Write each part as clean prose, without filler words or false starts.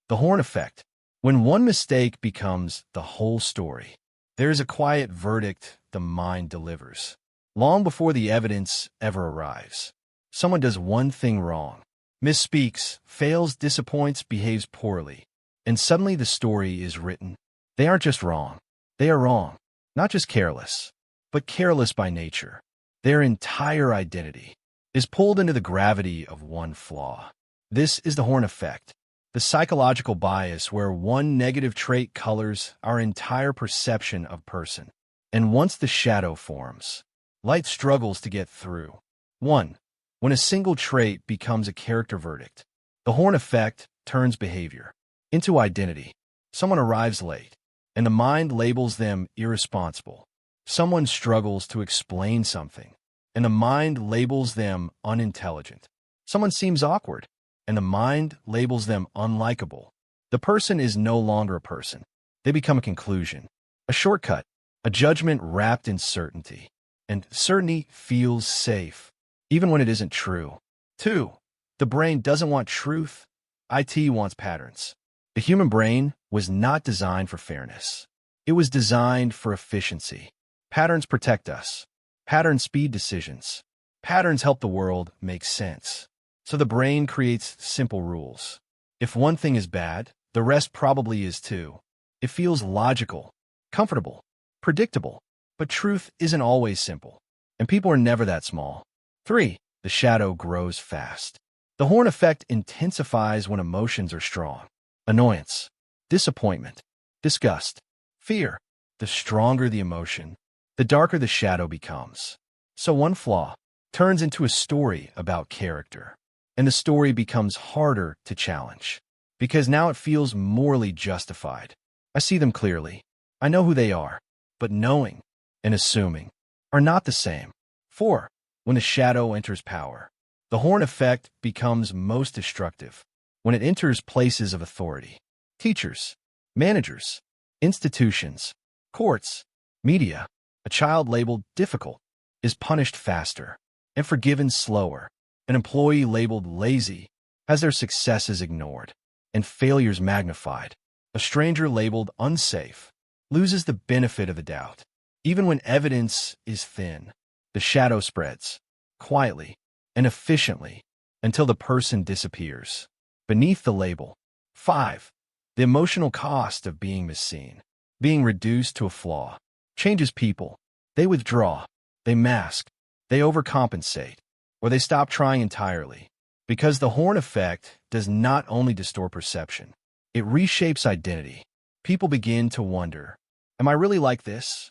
The horn effect. When one mistake becomes the whole story, there is a quiet verdict the mind delivers. Long before the evidence ever arrives, someone does one thing wrong, misspeaks, fails, disappoints, behaves poorly, and suddenly the story is written. They aren't just wrong. They are wrong. Not just careless, but careless by nature. Their entire identity is pulled into the gravity of one flaw. This is the horn effect, the psychological bias where one negative trait colors our entire perception of person. And once the shadow forms, light struggles to get through. 1. When a single trait becomes a character verdict, the horn effect turns behavior into identity. Someone arrives late, and the mind labels them irresponsible. Someone struggles to explain something, and the mind labels them unintelligent. Someone seems awkward, and the mind labels them unlikable. The person is no longer a person. They become a conclusion, a shortcut, a judgment wrapped in certainty. And certainty feels safe, even when it isn't true. 2. The brain doesn't want truth. IT wants patterns. The human brain was not designed for fairness. It was designed for efficiency. Patterns protect us. Patterns speed decisions. Patterns help the world make sense. So the brain creates simple rules. If one thing is bad, the rest probably is too. It feels logical, comfortable, predictable. But truth isn't always simple, and people are never that small. 3. The shadow grows fast. The horn effect intensifies when emotions are strong. Annoyance, disappointment, disgust, fear. The stronger the emotion, the darker the shadow becomes. So one flaw turns into a story about character, and the story becomes harder to challenge, because now it feels morally justified. I see them clearly. I know who they are, but knowing and assuming are not the same. 4. When the shadow enters power, the horn effect becomes most destructive when it enters places of authority. Teachers, managers, institutions, courts, media. A child labeled difficult is punished faster and forgiven slower. An employee labeled lazy has their successes ignored and failures magnified. A stranger labeled unsafe loses the benefit of the doubt. Even when evidence is thin, the shadow spreads, quietly and efficiently, until the person disappears beneath the label. 5. The emotional cost of being misseen. Being reduced to a flaw changes people. They withdraw, they mask, they overcompensate, or they stop trying entirely. Because the horn effect does not only distort perception, it reshapes identity. People begin to wonder, am I really like this?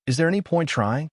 Is there any point trying?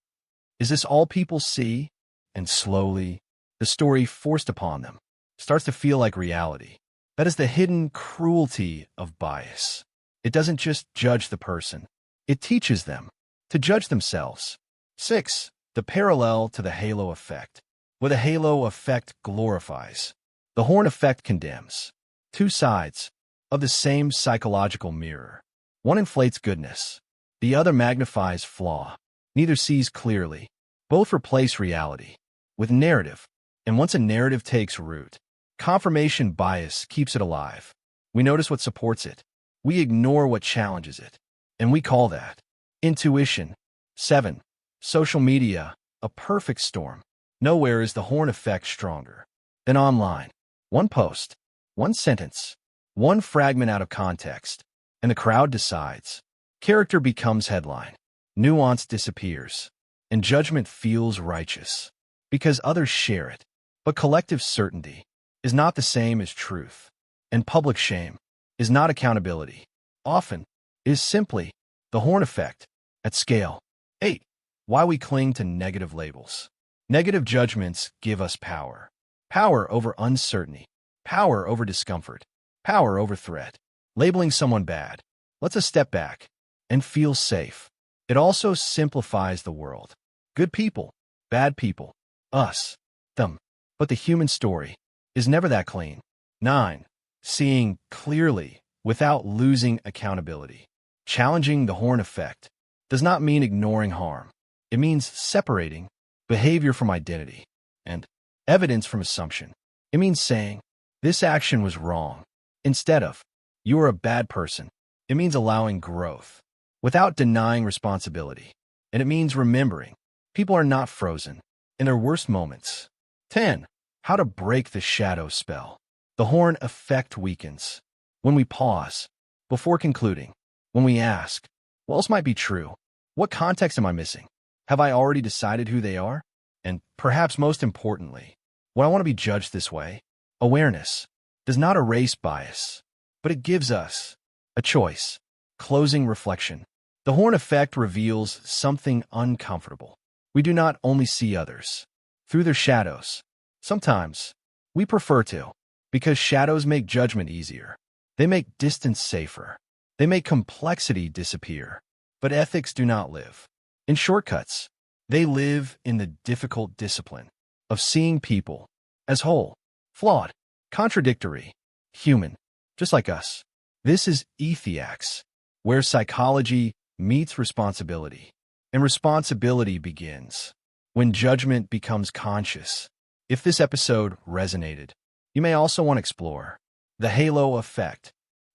Is this all people see? And slowly, the story forced upon them starts to feel like reality. That is the hidden cruelty of bias. It doesn't just judge the person. It teaches them to judge themselves. 6. The parallel to the halo effect. Where the halo effect glorifies, the horn effect condemns. Two sides of the same psychological mirror. One inflates goodness. The other magnifies flaw. Neither sees clearly. Both replace reality with narrative. And once a narrative takes root, confirmation bias keeps it alive. We notice what supports it. We ignore what challenges it. And we call that intuition. 7. Social media, a perfect storm. Nowhere is the horn effect stronger than online. One post, one sentence, one fragment out of context, and the crowd decides. Character becomes headline. Nuance disappears, and judgment feels righteous because others share it. But collective certainty is not the same as truth, and public shame is not accountability. Often, it is simply the horn effect at scale. 8. Why we cling to negative labels. Negative judgments give us power. Power over uncertainty. Power over discomfort. Power over threat. Labeling someone bad lets us step back and feel safe. It also simplifies the world. Good people, bad people, us, them. But the human story is never that clean. 9. Seeing clearly without losing accountability. Challenging the horn effect does not mean ignoring harm. It means separating behavior from identity and evidence from assumption. It means saying, this action was wrong, instead of, you are a bad person. It means allowing growth without denying responsibility. And it means remembering people are not frozen in their worst moments. 10. How to break the shadow spell. The horn effect weakens when we pause before concluding, when we ask, what else might be true? What context am I missing? Have I already decided who they are? And perhaps most importantly, when I want to be judged this way, awareness does not erase bias, but it gives us a choice. Closing reflection. The horn effect reveals something uncomfortable. We do not only see others through their shadows. Sometimes we prefer to, because shadows make judgment easier. They make distance safer. They make complexity disappear. But ethics do not live in shortcuts. They live in the difficult discipline of seeing people as whole, flawed, contradictory, human, just like us. This is Ethiax, where psychology meets responsibility, and responsibility begins when judgment becomes conscious. If this episode resonated, you may also want to explore the halo effect,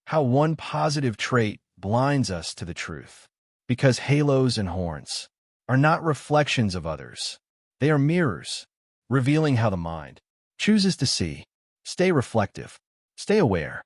how one positive trait blinds us to the truth. Because halos and horns are not reflections of others. They are mirrors, revealing how the mind chooses to see. Stay reflective. Stay aware.